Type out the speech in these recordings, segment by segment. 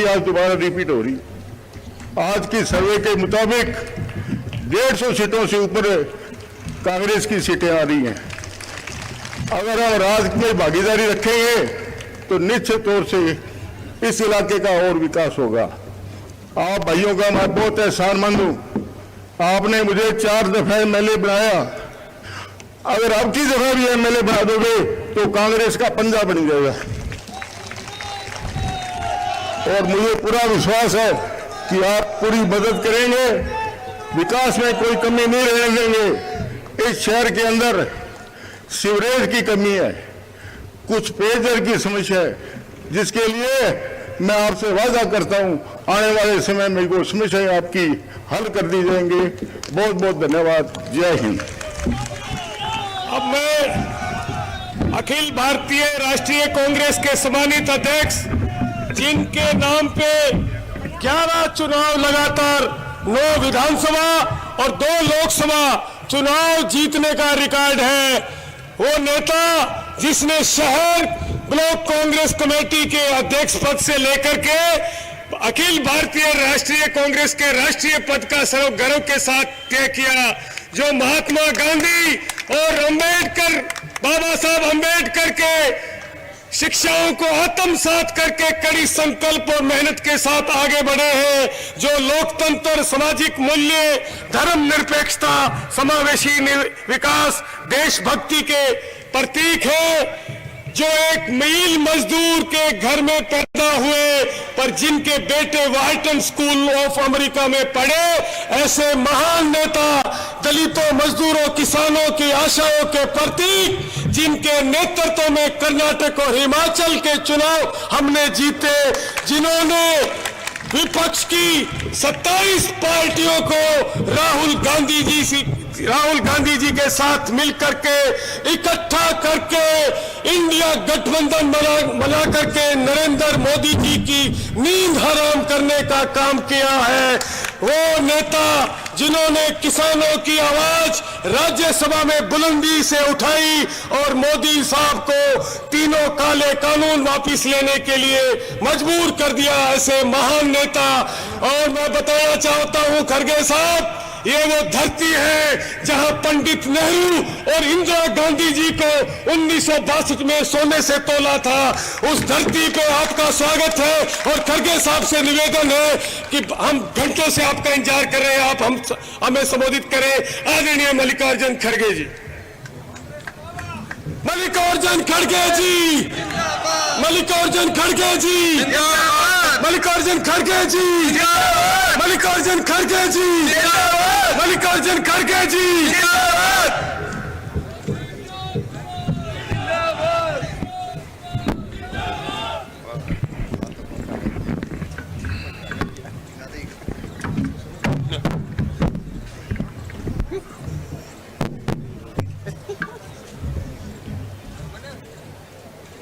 आज दोबारा रिपीट हो रही। आज की सर्वे के मुताबिक 150 सीटों से ऊपर कांग्रेस की सीटें आ रही हैं। अगर हम राज में भागीदारी रखेंगे तो निश्चित तौर से इस इलाके का और विकास होगा। आप भाइयों का मैं बहुत एहसानमंद हूं। आपने मुझे 4 दफा एमएलए बनाया। अगर अब की दफा भी एमएलए बना दोगे तो कांग्रेस का पंजा बन जाएगा। और मुझे पूरा विश्वास है कि आप पूरी मदद करेंगे, विकास में कोई कमी नहीं रहने देंगे। इस शहर के अंदर सीवरेज की कमी है, कुछ पेयजल की समस्या है, जिसके लिए मैं आपसे वादा करता हूं आने वाले समय में वो समस्याएं आपकी हल कर दी जाएंगी। बहुत बहुत धन्यवाद। जय हिंद। अब मैं अखिल भारतीय राष्ट्रीय कांग्रेस के सम्मानित अध्यक्ष, जिनके नाम पे 11 चुनाव लगातार 9 विधानसभा और 2 लोकसभा चुनाव जीतने का रिकॉर्ड है, वो नेता जिसने शहर ब्लॉक कांग्रेस कमेटी के अध्यक्ष पद से लेकर के अखिल भारतीय राष्ट्रीय कांग्रेस के राष्ट्रीय पद का गर्व के साथ तय किया, जो महात्मा गांधी और अंबेडकर, बाबा साहब अंबेडकर के शिक्षाओं को आत्मसात करके कड़ी संकल्प और मेहनत के साथ आगे बढ़े हैं, जो लोकतंत्र, सामाजिक मूल्य, धर्मनिरपेक्षता, समावेशी विकास, देशभक्ति के प्रतीक है, जो एक मील मजदूर के घर में पैदा हुए पर जिनके बेटे वार्टन स्कूल ऑफ अमेरिका में पढ़े, ऐसे महान नेता, दलितों, मजदूरों, किसानों की आशाओं के प्रतीक, जिनके नेतृत्व में कर्नाटक और हिमाचल के चुनाव हमने जीते, जिन्होंने विपक्ष की 27 पार्टियों को राहुल गांधी जी के साथ मिलकर के इकट्ठा करके इंडिया गठबंधन बना करके नरेंद्र मोदी जी की नींद हराम करने का काम किया है। वो नेता जिन्होंने किसानों की आवाज राज्यसभा में बुलंदी से उठाई और मोदी साहब को तीनों काले कानून वापस लेने के लिए मजबूर कर दिया, ऐसे महान नेता। और मैं बताना चाहता हूं खड़गे साहब, ये वो धरती है जहां पंडित नेहरू और इंदिरा गांधी जी को 1962 में सोने से तोला था। उस धरती पे आपका स्वागत है और खड़गे साहब से निवेदन है कि हम घंटों से आपका इंतजार कर रहे हैं, आप हमें संबोधित करें। आदरणीय मल्लिकार्जुन खड़गे जी। मल्लिकार्जुन खड़गे जी, मल्लिकार्जुन खड़गे जी, मल्लिकार्जुन खड़गे जी, मल्लिकार्जुन खड़गे जी, मल्लिकार्जुन खड़गे जी।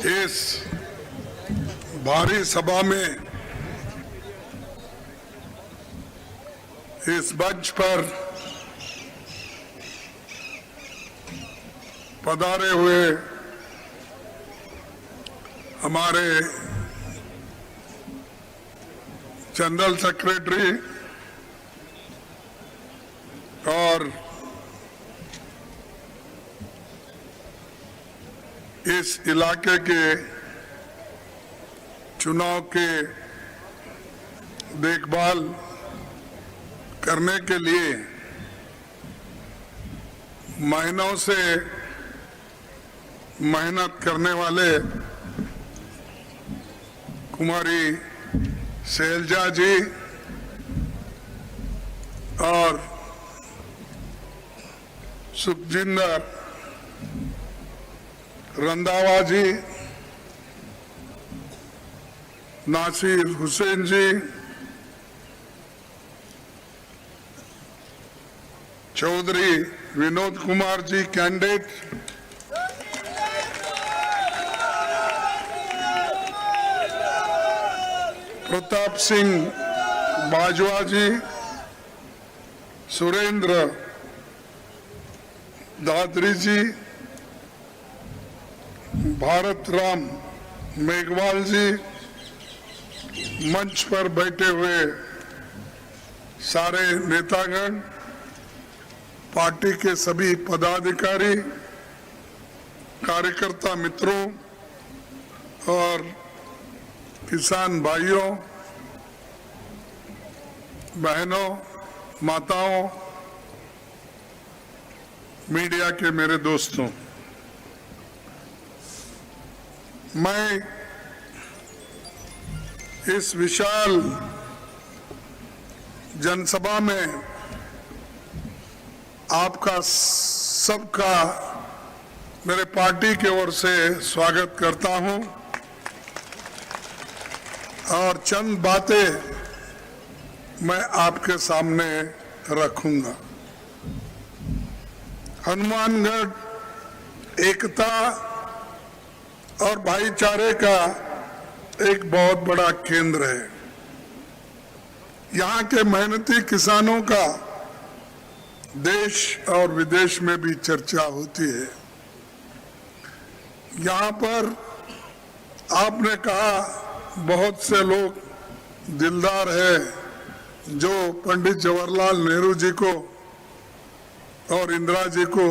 इस भारी सभा में इस मंच पर पधारे हुए हमारे जनरल सेक्रेटरी और इस इलाके के चुनाव के देखभाल करने के लिए महीनों से मेहनत करने वाले कुमारी शैलजा जी और सुखजिंदर रंधावा जी, नासिर हुसैन जी, चौधरी विनोद कुमार जी कैंडिडेट, प्रताप सिंह बाजवा जी, सुरेंद्र दादरी जी, भारत राम मेघवाल जी, मंच पर बैठे हुए सारे नेतागण, पार्टी के सभी पदाधिकारी, कार्यकर्ता मित्रों और किसान भाइयों, बहनों, माताओं, मीडिया के मेरे दोस्तों, मैं इस विशाल जनसभा में आपका सबका मेरे पार्टी की ओर से स्वागत करता हूं और चंद बातें मैं आपके सामने रखूंगा। हनुमानगढ़ एकता और भाईचारे का एक बहुत बड़ा केंद्र है। यहाँ के मेहनती किसानों का देश और विदेश में भी चर्चा होती है। यहाँ पर आपने कहा बहुत से लोग दिलदार हैं जो पंडित जवाहरलाल नेहरू जी को और इंदिरा जी को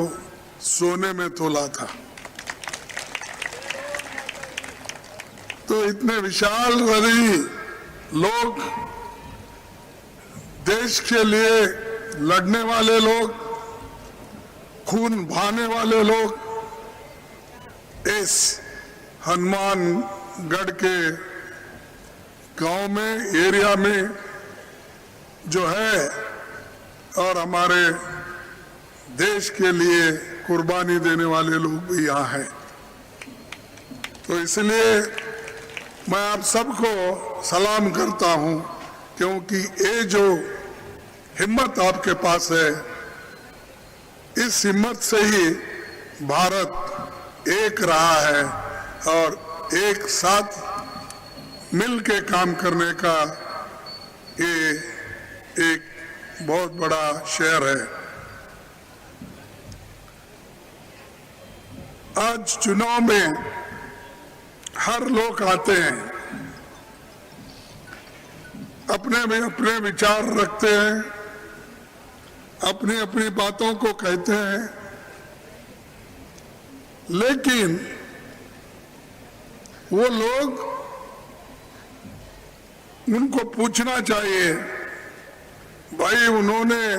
सोने में तोला था। तो इतने विशाल हृदयी लोग, देश के लिए लड़ने वाले लोग, खून बहाने वाले लोग इस हनुमानगढ़ के गांव में, एरिया में जो है और हमारे देश के लिए कुर्बानी देने वाले लोग भी यहाँ हैं। तो इसलिए मैं आप सबको सलाम करता हूँ, क्योंकि ये जो हिम्मत आपके पास है, इस हिम्मत से ही भारत एक रहा है और एक साथ मिल के काम करने का ये एक बहुत बड़ा शहर है। आज चुनाव में हर लोग आते हैं, अपने में अपने विचार रखते हैं, अपनी अपनी बातों को कहते हैं, लेकिन वो लोग, उनको पूछना चाहिए भाई उन्होंने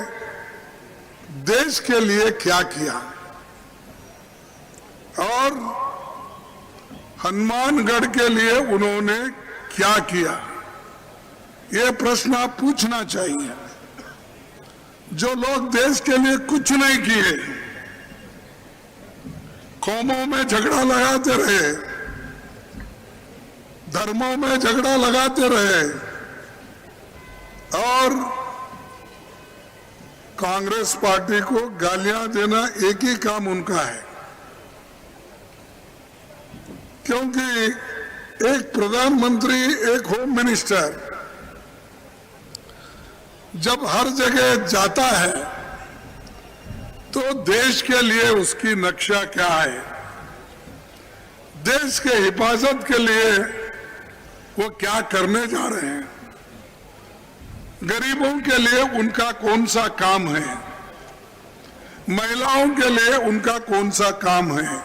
देश के लिए क्या किया और हनुमानगढ़ के लिए उन्होंने क्या किया। ये प्रश्न आप पूछना चाहिए। जो लोग देश के लिए कुछ नहीं किए, कौमों में झगड़ा लगाते रहे, धर्मों में झगड़ा लगाते रहे और कांग्रेस पार्टी को गालियां देना एक ही काम उनका है। क्योंकि एक प्रधानमंत्री, एक होम मिनिस्टर जब हर जगह जाता है तो देश के लिए उसकी नक्शा क्या है, देश के हिफाजत के लिए वो क्या करने जा रहे हैं, गरीबों के लिए उनका कौन सा काम है, महिलाओं के लिए उनका कौन सा काम है,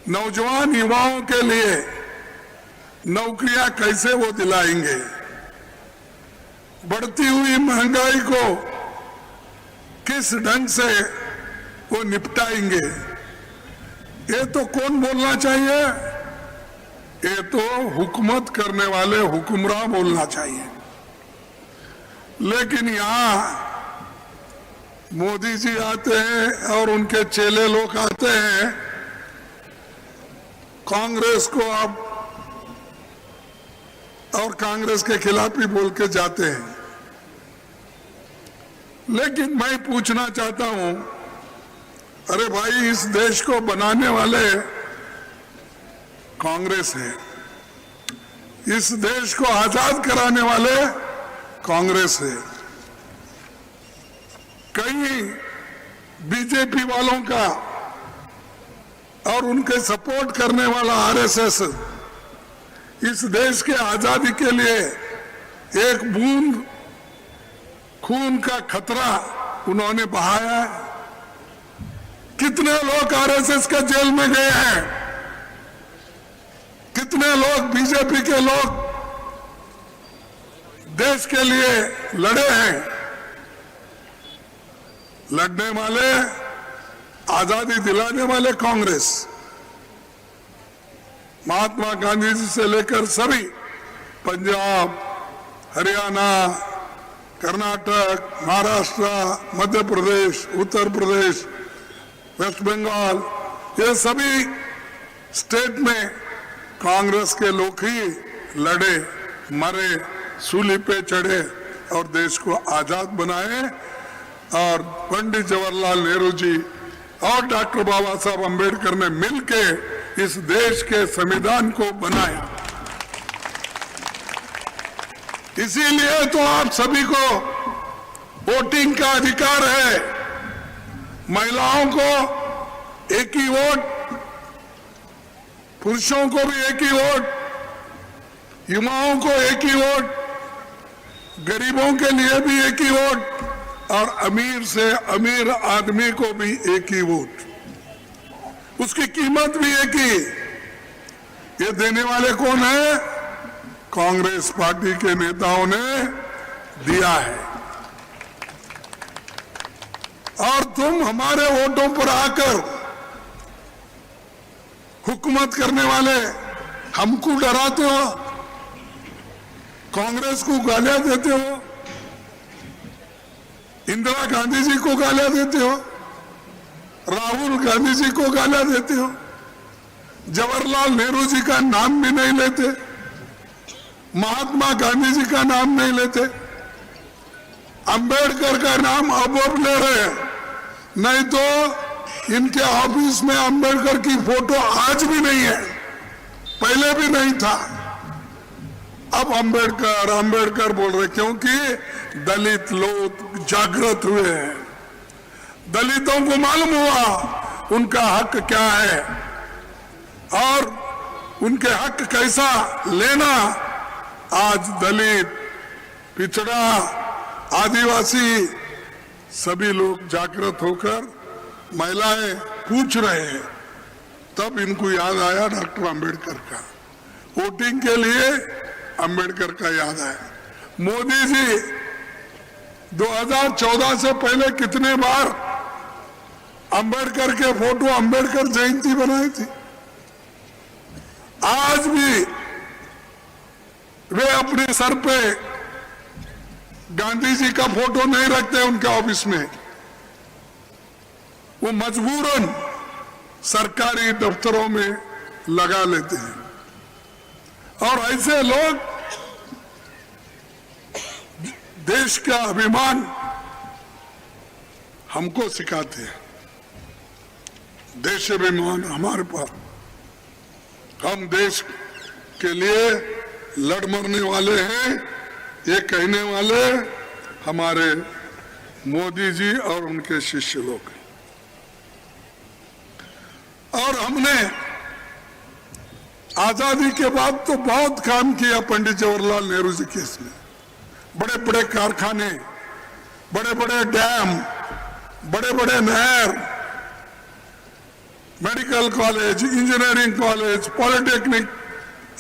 नौजवान युवाओं के लिए नौकरियां कैसे वो दिलाएंगे, बढ़ती हुई महंगाई को किस ढंग से वो निपटाएंगे। ये तो कौन बोलना चाहिए? ये तो हुकूमत करने वाले हुक्मरान बोलना चाहिए। लेकिन यहाँ मोदी जी आते हैं और उनके चेले लोग आते हैं, कांग्रेस को आप और कांग्रेस के खिलाफ ही बोल के जाते हैं। लेकिन मैं पूछना चाहता हूं, अरे भाई इस देश को बनाने वाले कांग्रेस है, इस देश को आजाद कराने वाले कांग्रेस है। कई बीजेपी वालों का और उनके सपोर्ट करने वाला आरएसएस इस देश के आजादी के लिए एक बूंद खून का खतरा उन्होंने बहाया है। कितने लोग आरएसएस के जेल में गए हैं, कितने लोग बीजेपी के लोग देश के लिए लड़े हैं। लड़ने वाले, आजादी दिलाने वाले कांग्रेस, महात्मा गांधी जी से लेकर सभी, पंजाब, हरियाणा, कर्नाटक, महाराष्ट्र, मध्य प्रदेश, उत्तर प्रदेश, वेस्ट बंगाल, ये सभी स्टेट में कांग्रेस के लोग ही लड़े, मरे, सूली पे चढ़े और देश को आजाद बनाए। और पंडित जवाहरलाल नेहरू जी और डॉक्टर बाबा साहब अम्बेडकर ने मिलके इस देश के संविधान को बनाया। इसीलिए तो आप सभी को वोटिंग का अधिकार है। महिलाओं को एक ही वोट, पुरुषों को भी एक ही वोट, युवाओं को एक ही वोट, गरीबों के लिए भी एक ही वोट और अमीर से अमीर आदमी को भी एक ही वोट। उसकी कीमत भी एक ही। ये देने वाले कौन है? कांग्रेस पार्टी के नेताओं ने दिया है। और तुम हमारे वोटों पर आकर हुकूमत करने वाले हमको डराते हो, कांग्रेस को गालियां देते हो, इंदिरा गांधी जी को गालियां देते हो, राहुल गांधी जी को गालियां देते हो, जवाहरलाल नेहरू जी का नाम भी नहीं लेते, महात्मा गांधी जी का नाम नहीं लेते, अंबेडकर का नाम अब ले रहे हैं। नहीं तो इनके ऑफिस में अंबेडकर की फोटो आज भी नहीं है, पहले भी नहीं था। अब अंबेडकर अंबेडकर बोल रहे क्योंकि दलित लोग जागृत हुए हैं। दलितों को मालूम हुआ उनका हक क्या है और उनके हक कैसा लेना। आज दलित, पिछड़ा, आदिवासी सभी लोग जागृत होकर महिलाएं पूछ रहे हैं। तब इनको याद आया डॉक्टर अंबेडकर का, वोटिंग के लिए अंबेडकर का याद आया। मोदी जी 2014 से पहले कितने बार अंबेडकर के फोटो, अंबेडकर जयंती बनाई थी। आज भी वे अपने सर पे गांधी जी का फोटो नहीं रखते उनके ऑफिस में, वो मजबूरन सरकारी दफ्तरों में लगा लेते हैं। और ऐसे लोग देश का अभिमान हमको सिखाते हैं। देश अभिमान हमारे पास, हम देश के लिए लड़ मरने वाले हैं, ये कहने वाले हमारे मोदी जी और उनके शिष्य लोग। और हमने आजादी के बाद तो बहुत काम किया पंडित जवाहरलाल नेहरू जी के इसमें। बड़े बड़े कारखाने, बड़े बड़े डैम, बड़े बड़े नहर, medical college, engineering college, polytechnic,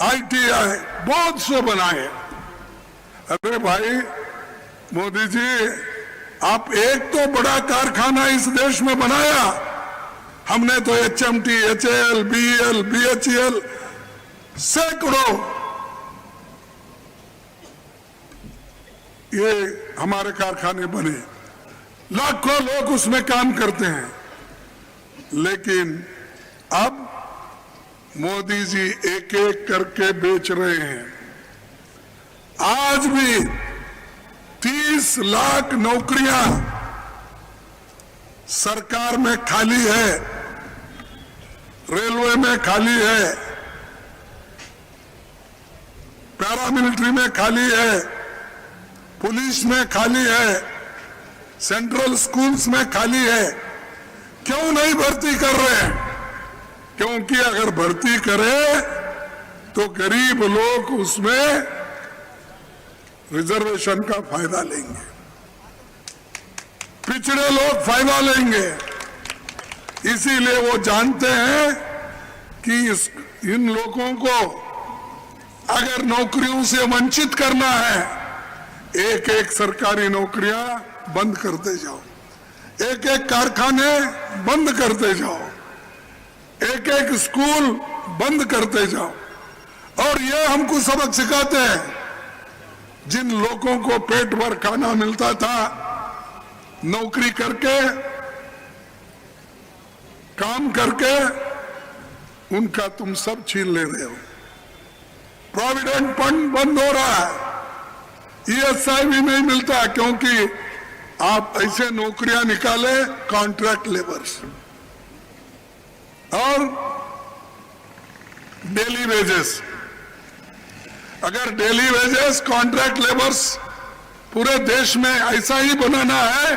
ITI बहुत से बनाए। अरे भाई मोदी जी, आप एक तो बड़ा कारखाना इस देश में बनाया, हमने तो HMT, HAL, BEL, BHEL सैकड़ों ये हमारे कारखाने बने, लाखों लोग उसमें काम करते हैं। लेकिन अब मोदी जी एक एक करके बेच रहे हैं। आज भी 30 लाख नौकरियां सरकार में खाली है, रेलवे में खाली है, पैरामिलिट्री में खाली है, पुलिस में खाली है, सेंट्रल स्कूल्स में खाली है। क्यों नहीं भर्ती कर रहे हैं? क्योंकि अगर भर्ती करे तो गरीब लोग उसमें रिजर्वेशन का फायदा लेंगे, पिछड़े लोग फायदा लेंगे। इसीलिए वो जानते हैं कि इन लोगों को अगर नौकरियों से वंचित करना है, एक एक सरकारी नौकरियां बंद करते जाओ, एक एक कारखाने बंद करते जाओ, एक एक स्कूल बंद करते जाओ। और ये हमको सबक सिखाते हैं, जिन लोगों को पेट भर खाना मिलता था नौकरी करके, काम करके, उनका तुम सब छीन ले रहे हो। प्रोविडेंट फंड बंद हो रहा है, ईएसआई भी नहीं मिलता, क्योंकि आप ऐसे नौकरियां निकाले कॉन्ट्रैक्ट लेबर्स और डेली वेजेस। अगर डेली वेजेस, कॉन्ट्रैक्ट लेबर्स पूरे देश में ऐसा ही बनाना है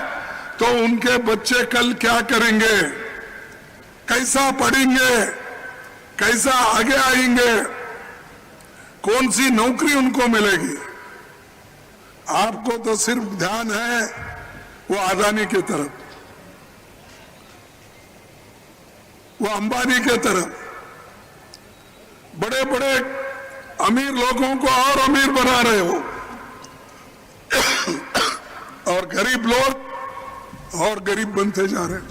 तो उनके बच्चे कल क्या करेंगे, कैसा पढ़ेंगे, कैसा आगे आएंगे, कौन सी नौकरी उनको मिलेगी। आपको तो सिर्फ ध्यान है वो अदानी की तरफ, वो अंबानी के तरफ, बड़े बड़े अमीर लोगों को और अमीर बना रहे हो और गरीब लोग और गरीब बनते जा रहे हैं।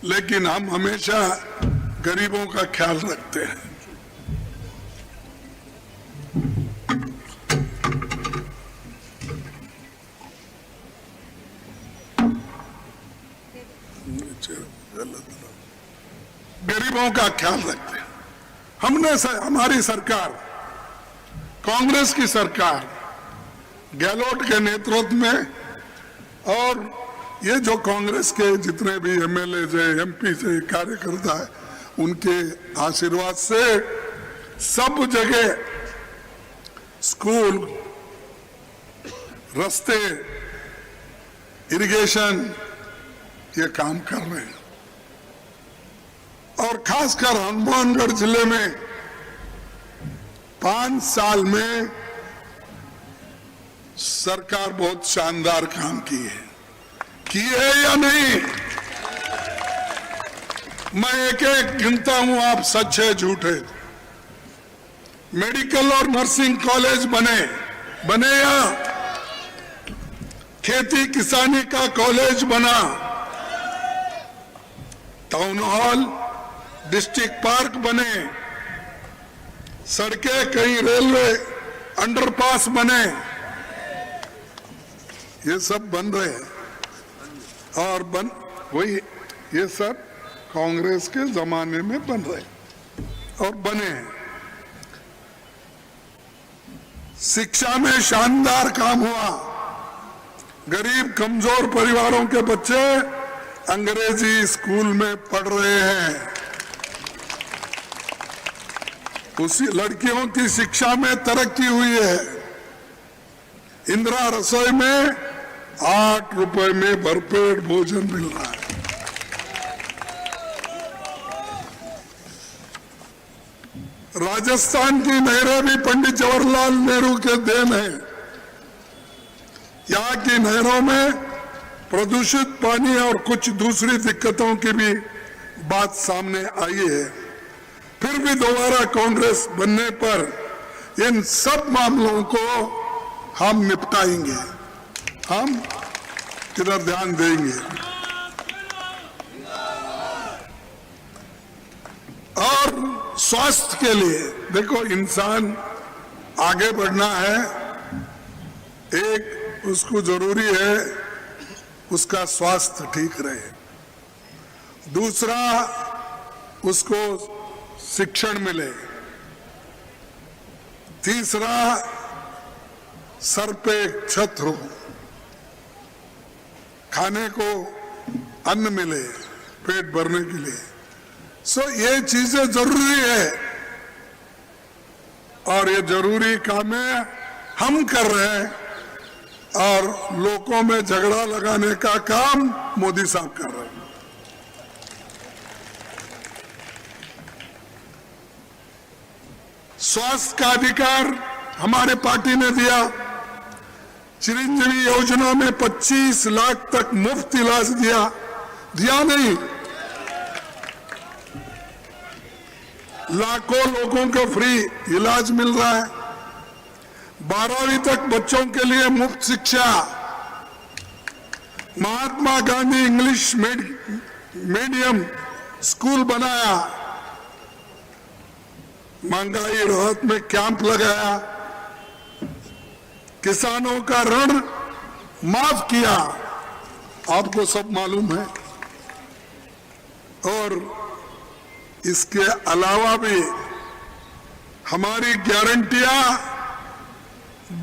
लेकिन हम हमेशा गरीबों का ख्याल रखते हैं। गरीबों का ख्याल रखते हैं। हमारी सरकार, कांग्रेस की सरकार, गहलोत के नेतृत्व में, और ये जो कांग्रेस के जितने भी एमएलए है, एमपी से कार्यकर्ता है, उनके आशीर्वाद से सब जगह स्कूल, रास्ते, इरिगेशन ये काम कर रहे हैं। और खासकर हनुमानगढ़ जिले में 5 साल में सरकार बहुत शानदार काम की है या नहीं? मैं एक एक गिनता हूं, आप सच है झूठ है। मेडिकल और नर्सिंग कॉलेज बने या खेती किसानी का कॉलेज बना, टाउन हॉल, डिस्ट्रिक्ट पार्क बने, सड़कें, कहीं रेलवे अंडरपास बने, ये सब बन रहे हैं। और वही ये सब कांग्रेस के जमाने में बन रहे और बने हैं। शिक्षा में शानदार काम हुआ, गरीब कमजोर परिवारों के बच्चे अंग्रेजी स्कूल में पढ़ रहे हैं। उसी लड़कियों की शिक्षा में तरक्की हुई है। इंदिरा रसोई में 8 रुपए में भरपेट भोजन मिल रहा है। राजस्थान की नहरें भी पंडित जवाहरलाल नेहरू के देन है। यहाँ की नहरों में प्रदूषित पानी और कुछ दूसरी दिक्कतों की भी बात सामने आई है। फिर भी दोबारा कांग्रेस बनने पर इन सब मामलों को हम निपटाएंगे, हम किधर ध्यान देंगे। और स्वास्थ्य के लिए देखो, इंसान आगे बढ़ना है, एक उसको जरूरी है उसका स्वास्थ्य ठीक रहे, दूसरा उसको शिक्षण मिले, तीसरा सर पे छत हो, खाने को अन्न मिले पेट भरने के लिए। ये चीजें जरूरी है और ये जरूरी काम है हम कर रहे हैं, और लोगों में झगड़ा लगाने का काम मोदी साहब कर रहे हैं। स्वास्थ्य का अधिकार हमारे पार्टी ने दिया। चिरंजीवी योजना में 25 लाख तक मुफ्त इलाज दिया नहीं, लाखों लोगों को फ्री इलाज मिल रहा है। 12वीं तक बच्चों के लिए मुफ्त शिक्षा, Mahatma Gandhi English medium school बनाया, महंगाई राहत में कैंप लगाया, किसानों का ऋण माफ किया, आपको सब मालूम है। और इसके अलावा भी हमारी गारंटियां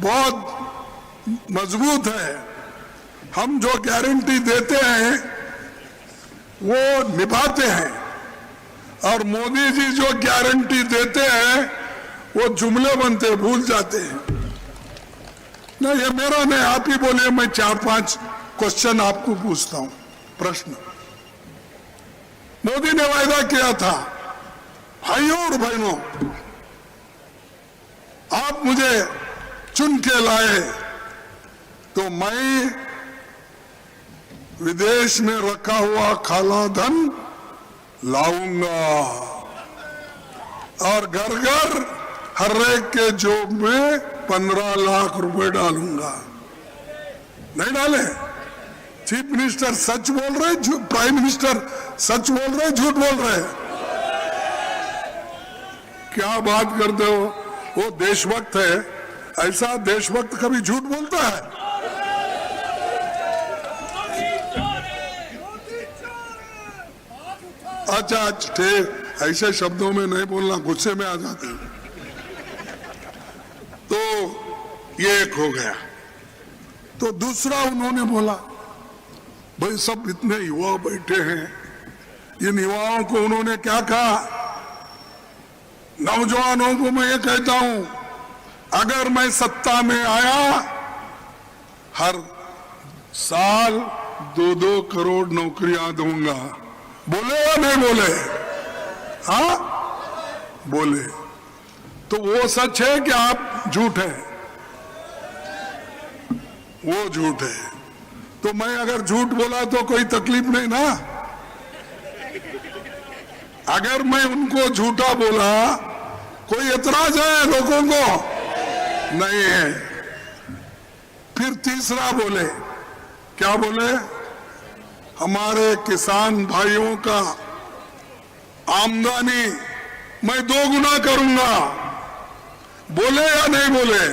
बहुत मजबूत है। हम जो गारंटी देते हैं वो निभाते हैं, और मोदी जी जो गारंटी देते हैं वो जुमले बनते, भूल जाते हैं। नहीं, ये मेरा नहीं, आप ही बोलिए। मैं 4-5 क्वेश्चन आपको पूछता हूं, प्रश्न। मोदी ने वायदा किया था, भाइयों और बहनों, आप मुझे चुन के लाए तो मैं विदेश में रखा हुआ काला धन लाऊंगा और घर घर हर एक के जेब में 15 लाख रुपए डालूंगा। नहीं डाले? चीफ मिनिस्टर सच बोल रहे, प्राइम मिनिस्टर सच बोल रहे, झूठ बोल रहे? क्या बात करते हो? वो देशभक्त है, ऐसा देशभक्त कभी झूठ बोलता है? अच्छा ठीक, ऐसे शब्दों में नहीं बोलना, गुस्से में आ जाते हैं। तो ये एक हो गया। तो दूसरा उन्होंने बोला, भाई सब इतने युवा बैठे हैं, इन युवाओं को उन्होंने क्या कहा? नौजवानों को मैं ये कहता हूं, अगर मैं सत्ता में आया, हर साल 2-2 करोड़ नौकरियां दूंगा। बोले या नहीं बोले? हाँ बोले। तो वो सच है कि आप झूठ है? वो झूठ है। तो मैं अगर झूठ बोला तो कोई तकलीफ नहीं ना? अगर मैं उनको झूठा बोला, कोई एतराज है लोगों को? नहीं है। फिर तीसरा बोले, क्या बोले? हमारे किसान भाइयों का आमदनी मैं 2 गुना करूंगा। बोले या नहीं बोले?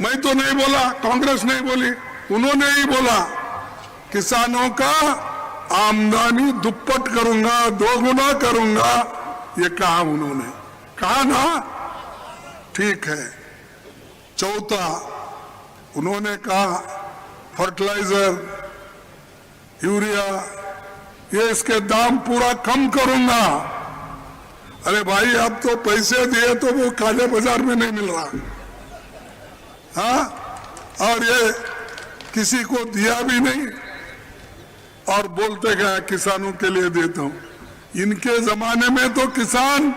मैं तो नहीं बोला, कांग्रेस नहीं बोली, उन्होंने ही बोला किसानों का आमदनी दुप्पट करूंगा, 2 गुना करूंगा। ये कहा उन्होंने, कहा ना? ठीक है। चौथा उन्होंने कहा फर्टिलाइजर, यूरिया, ये इसके दाम पूरा कम करूंगा। अरे भाई, अब तो पैसे दिए तो वो काले बाजार में नहीं मिल रहा, हाँ? और ये किसी को दिया भी नहीं, और बोलते गए किसानों के लिए देता हूं। इनके जमाने में तो किसान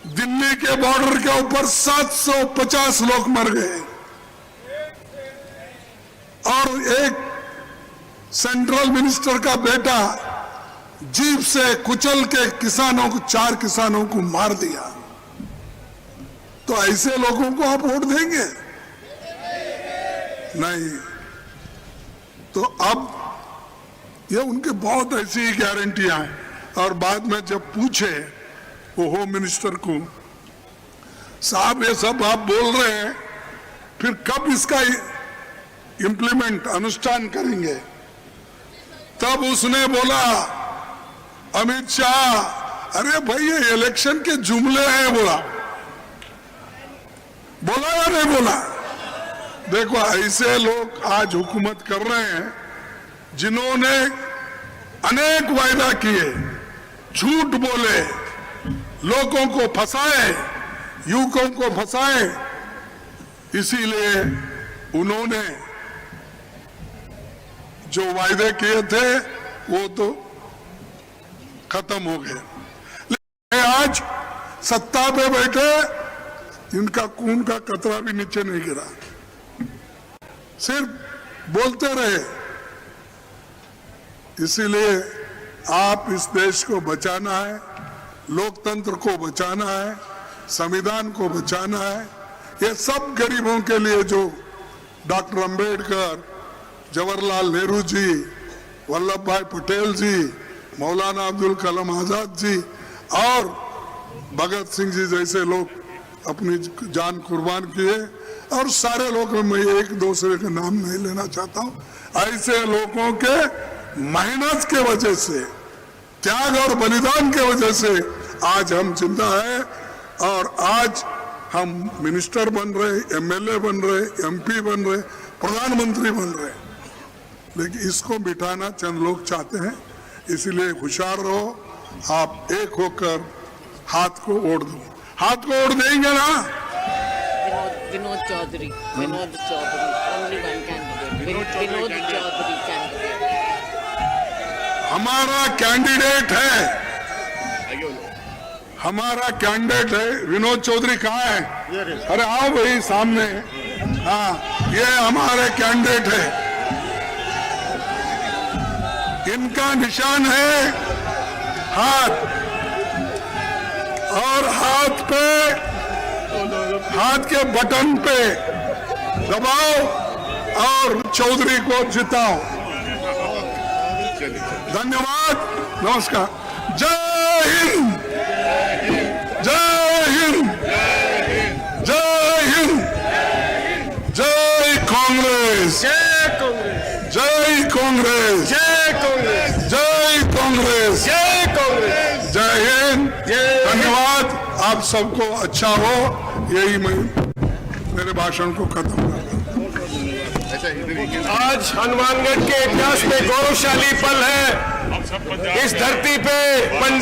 दिल्ली के बॉर्डर के ऊपर 750 लोग मर गए, और एक सेंट्रल मिनिस्टर का बेटा जीप से कुचल के किसानों को, 4 किसानों को मार दिया। तो ऐसे लोगों को आप वोट देंगे? नहीं। तो अब ये उनके बहुत ऐसी गारंटियां हैं। और बाद में जब पूछे वो होम मिनिस्टर को, साहब ये सब आप बोल रहे हैं, फिर कब इसका इम्प्लीमेंट, अनुष्ठान करेंगे? तब उसने बोला, अमित शाह, अरे भाई ये इलेक्शन के जुमले हैं। बोला या नहीं बोला? देखो, ऐसे लोग आज हुकूमत कर रहे हैं जिन्होंने अनेक वायदा किए, झूठ बोले, लोगों को फंसाए, युवकों को फंसाए। इसीलिए उन्होंने जो वायदे किए थे वो तो खत्म हो गए। लेकिन आज सत्ता पे बैठे, इनका खून का कतरा भी नीचे नहीं गिरा, सिर्फ बोलते रहे। इसीलिए आप इस देश को बचाना है, लोकतंत्र को बचाना है, संविधान को बचाना है। ये सब गरीबों के लिए जो डॉक्टर अंबेडकर, जवाहरलाल नेहरू जी, वल्लभ भाई पटेल जी, मौलाना अब्दुल कलाम आजाद जी और भगत सिंह जी जैसे लोग अपनी जान कुर्बान किए, और सारे लोग, मैं एक दूसरे का नाम नहीं लेना चाहता हूं, ऐसे लोगों के मेहनत के वजह से, त्याग और बलिदान के वजह से आज हम जिंदा हैं और आज हम मिनिस्टर बन रहे, एमएलए बन रहे, एमपी बन रहे, प्रधानमंत्री बन रहे। लेकिन इसको मिटाना चंद लोग चाहते हैं, इसीलिए होशियार रहो, आप एक होकर हाथ को ओढ़ दो। हाथ को ओढ़ देंगे ना? Vinod Chaudhary. Vinod Chaudhary. Only one candidate. Vinod Chaudhary candidate. हमारा कैंडिडेट है, हमारा कैंडिडेट है विनोद चौधरी। कहाँ है? अरे आओ भाई सामने। हाँ, ये हमारे कैंडिडेट है। इनका निशान है हाथ, और हाथ पे, हाथ के बटन पे दबाओ और चौधरी को जिताओ। धन्यवाद, नमस्कार, जय हिंद, जय हिंद, जय हिंद, जय कांग्रेस, जय कांग्रेस, जय कांग्रेस, जय कांग्रेस, जय कांग्रेस, जय कांग्रेस, जय हिंद। जय धन्यवाद, आप सबको अच्छा हो, यही मैं मेरे भाषण को खत्म करता हूं। आज हनुमानगढ़ के इतिहास में गौरवशाली पल है। इस धरती पे पंडित